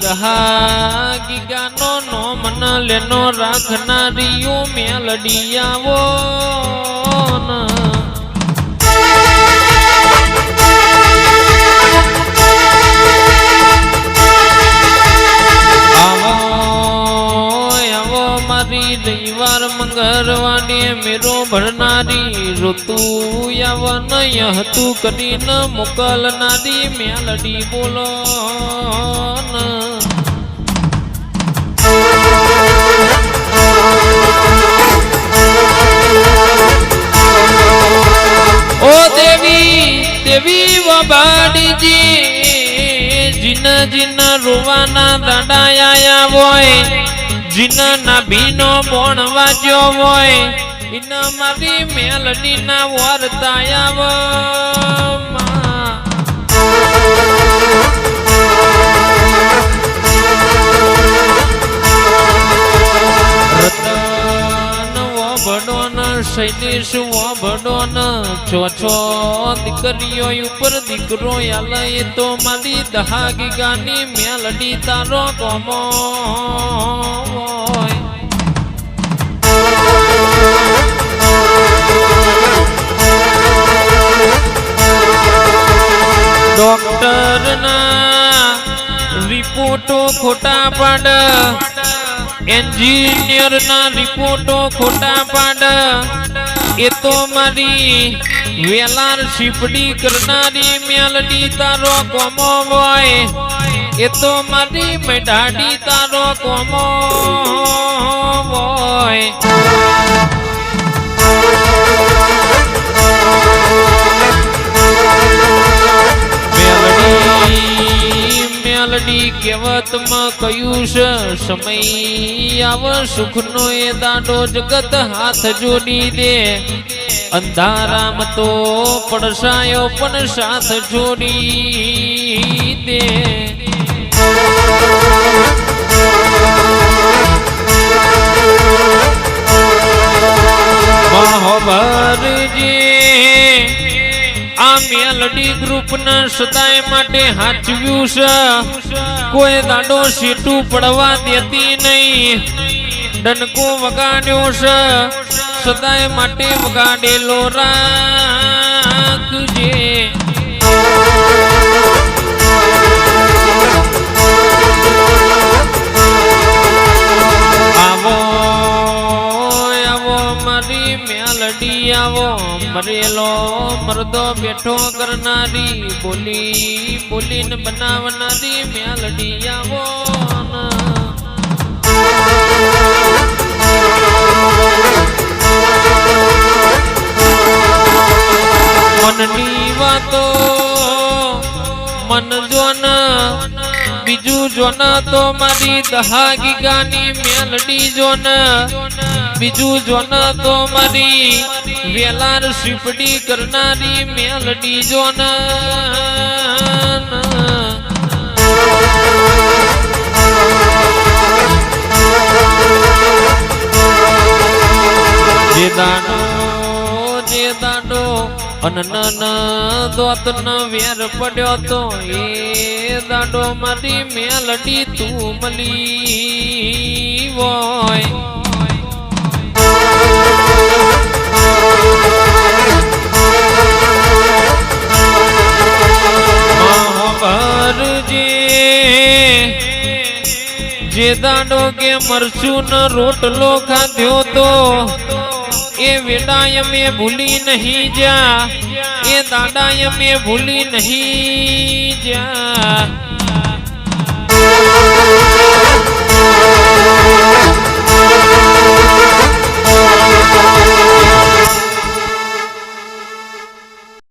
દહાગી ગાનો નો મન લેનો રાખનારીઓ મેલડીયાવો આવો મારી રવિવાર મંગળવારે મેરો ભરનારી ઋતુ યવન હતું કરીને મોકલનારી મેલડી બોલો ઓ દેવી દેવી વબાડીજી જીન જીન રોવાના દાડાયા હોય જીન નાભીનો બોણ વાજ્યો હોય ઇના મારી મેલડી ના વર્તાયા શૈલેષ વડોન છો છો દીકરીઓ ઉપર દીકરો આલય તો મારી દહાગી ગાની મેલડી તારો ગમો ડોક્ટર ના રિપોર્ટો ખોટા પાડ એન્જિનિયર ના રિપોર્ટો ખોટા પાડ એ તો મારી વેલાર શીપડી કરનારી મેલડી તારો કોમો હોય એ તો મારી મેઢાડી તારો કોમો હોય મેલડી કહેવતમાં કયું છે સમય આવ સુખનો એ દાડો જગત હાથ જોડી દે અંધારામ તો પડસાયો પણ સાથ જોડી દે આ મેલડી ગ્રુપ ના સદાય માટે હાચવ્યું છે કોઈ દાડો સીટું પડવા દેતી નહીં ડનકો વગાડ્યો છે સદાય માટે વગાડેલો રાખજે આવો આવો મારી મેલડી આવો મરેલો મરદો બેઠો કરનારી બોલી બોલીને બનાવનારી મેલડી આવો મનની વાતો મન જોન બીજું જોન તો મારી દહાગી ગાની મેલડી જોન બીજું જોન તો મારી વેલાર શીપડી કરનારી મેલડી જોન જે દાડો અનન દોત ન વેર પડ્યો તો એ દાડો મારી મેલડી તું મળી હોય જે દાડો કે મરચું ન રોટલો ખાધ્યો તો એ વેડાય મેં ભૂલી નહીં જા એ દાડાય મેં ભૂલી નહીં જા